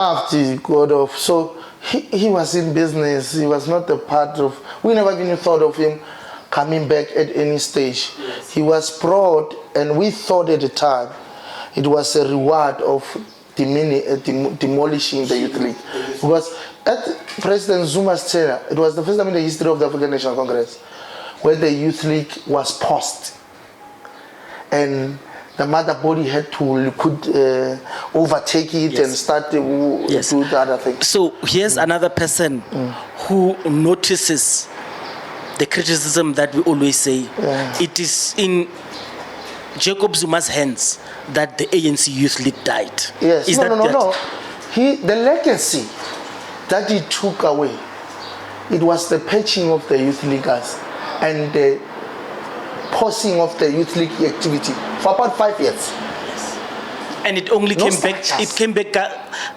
After got off, so he was in business. He was not a part of. We never even thought of him coming back at any stage. Yes. He was proud, and we thought at the time it was a reward of demolishing the youth league, because at President Zuma's tenure, it was the first time in the history of the African National Congress where the youth league was paused, and the mother body had to overtake it and start to do the other thing. So here's another person who notices the criticism that we always say. It is in Jacob Zuma's hands that the ANC Youth League died. Yes, is no. The legacy that he took away, it was the patching of the youth leaguers and the pausing of the youth league activity for about 5 years. And it only came back. It came back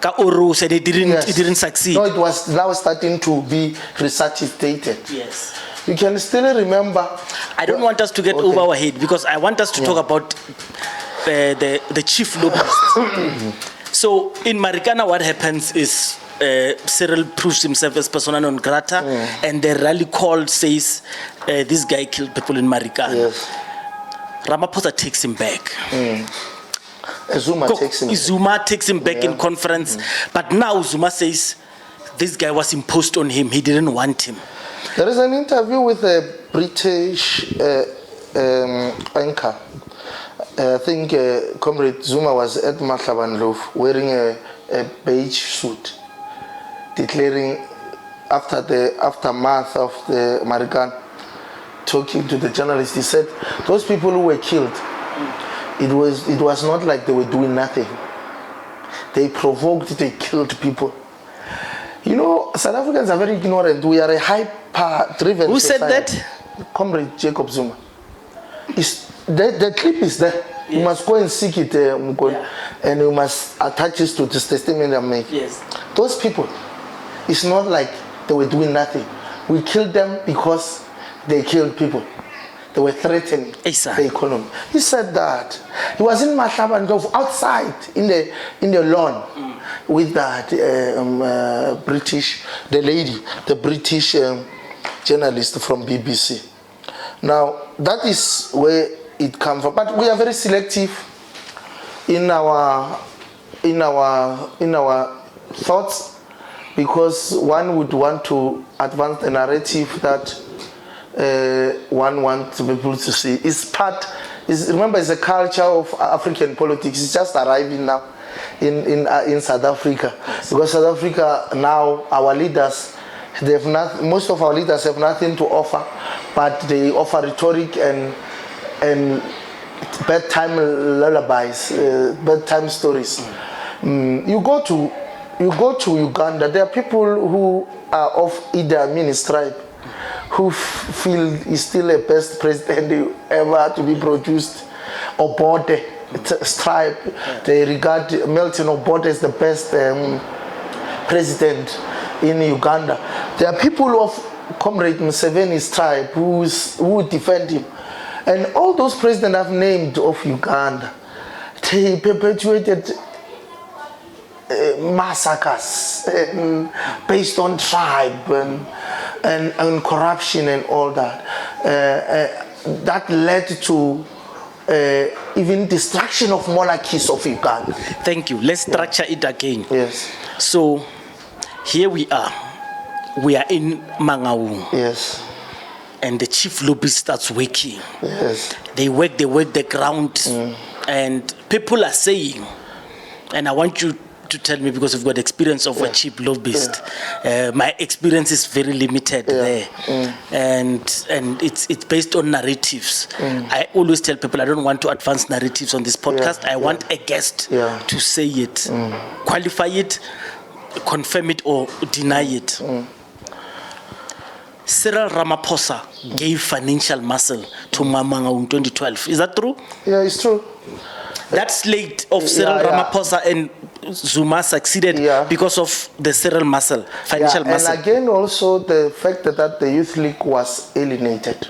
ka Oros, and it didn't succeed. No, it was now starting to be resuscitated. Yes. You can still remember. I don't want us to get over our head, because I want us to talk about the chief lobbyist. So in Marikana, what happens is Cyril proves himself as persona non grata, and the rally call says this guy killed people in Marikana. Yes. Ramaphosa takes him back. Zuma takes him back in conference, but now Zuma says this guy was imposed on him. He didn't want him. There is an interview with a British anchor. I think Comrade Zuma was at Mahlabanloof wearing a beige suit, declaring after the aftermath of the Marikana, talking to the journalist. He said those people who were killed, it was not like they were doing nothing. They provoked, they killed people. You know, South Africans are very ignorant. We are a hyper-driven Who society. said that? Comrade Jacob Zuma. The clip is there. Yes. You must go and seek it, and you must attach it to this testimony I'm making. Yes. Those people, it's not like they were doing nothing. We killed them because they killed people. They were threatening the economy. He said that. He was in Mahlabanloof outside in the lawn with that the British journalist from BBC. Now that is where it comes from. But we are very selective in our thoughts, because one would want to advance the narrative that one wants people to see. Remember, it's a culture of African politics. It's just arriving now in South Africa. Yes. Because South Africa now, our leaders, most of our leaders have nothing to offer, but they offer rhetoric and bedtime lullabies, bedtime stories. You go to Uganda, there are people who are of Idi Amin's tribe, who feel is still the best president ever to be produced. Obote tribe, they regard Milton Obote as the best president in Uganda. There are people of Comrade Museveni's tribe who defend him. And all those presidents I've named of Uganda, they perpetuated massacres based on tribe and corruption and all that. That led to even destruction of monarchies of Uganda. Thank you. Let's structure it again. Yes. So here we are. We are in Mangaung. Yes. And the chief lobbyist starts working. Yes. They work the ground. And people are saying, and I want you to tell me, because you've got experience of a chief lobbyist. My experience is very limited there. And it's based on narratives. I always tell people I don't want to advance narratives on this podcast. I want a guest to say it, qualify it, confirm it, or deny it. Cyril Ramaphosa gave financial muscle to Mangaung in 2012. Is that true? Yeah, it's true. That slate of Cyril Ramaphosa and Zuma succeeded because of the Cyril muscle, financial muscle. And again, also the fact that the youth league was alienated.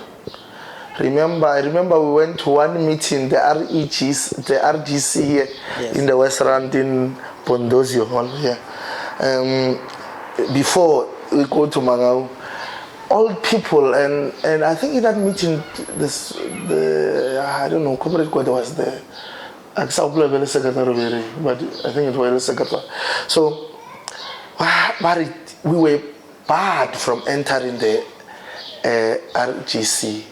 I remember we went to one meeting, the RGC here in the West Rand in Bondozio Hall here. before we go to Mangaung, old people, and I think in that meeting, I don't know, Comrade Kwada was there. But I think it was the secretary. So, but we were barred from entering the RGC.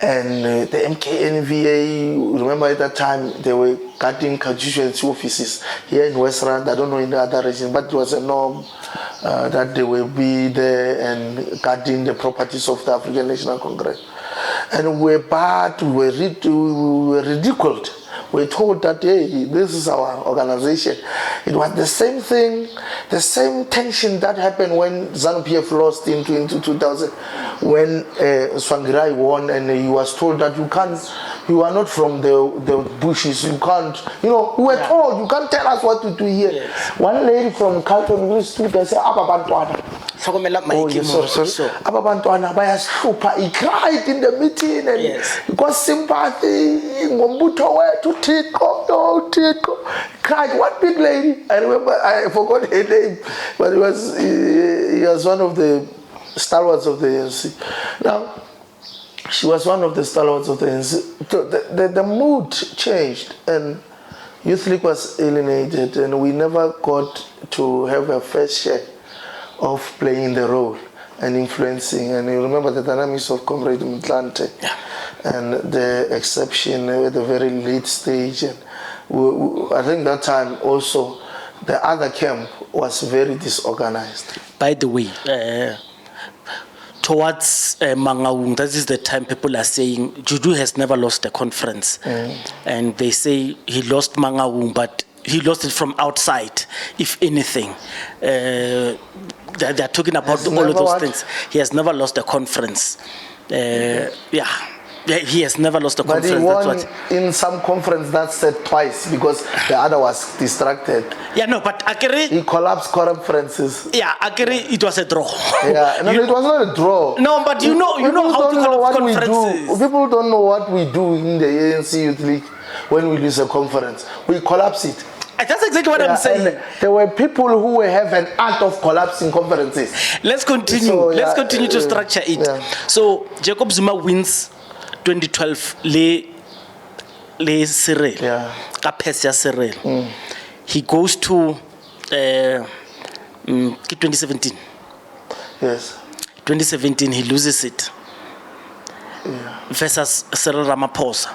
And the MKNVA, remember at that time, they were guarding constituency offices here in West Rand. I don't know in the other regions, but it was a norm that they will be there and guarding the properties of the African National Congress. And we were bad, we were ridiculed. We were told that, hey, this is our organization. It was the same thing, the same tension that happened when ZANU-PF lost in 2000, when Swangirai won, and he was told that you are not from the bushes, you can't, we were told, you can't tell us what to do here. Yes. One lady from Carlton stood and said, oh, yes, sorry. He cried in the meeting and he got sympathy. Cried. One big lady. I remember, I forgot her name, but he was one of the stalwarts of the ANC. Now, she was one of the stalwarts of the ANC. The mood changed and Youth League was alienated, and we never got to have a fair share of playing the role and influencing. And you remember the dynamics of Comrade Mtlante and the exception at the very late stage. And I think that time also the other camp was very disorganized. By the way, towards Mangaung, that is the time people are saying Juju has never lost a conference. And they say he lost Mangaung, but he lost it from outside, if anything. They're talking about all of those things. He has never lost a conference. He has never lost a conference. But he won in some conference that said twice because the other was distracted. Yeah, no, but Akere... He collapsed conferences. Yeah, Akere, it was a draw. Yeah, no, it was not a draw. No, but you know how to collapse conferences. People don't know what we do in the ANC Youth League when we lose a conference. We collapse it. That's exactly what I'm saying. And there were people who have an art of collapsing conferences. Let's continue. So, Let's continue to structure it. Yeah. So Jacob Zuma wins 2012 le Cyril. Kapesia Cyril. He goes to 2017. Yes. 2017 he loses it. Versus Cyril Ramaphosa.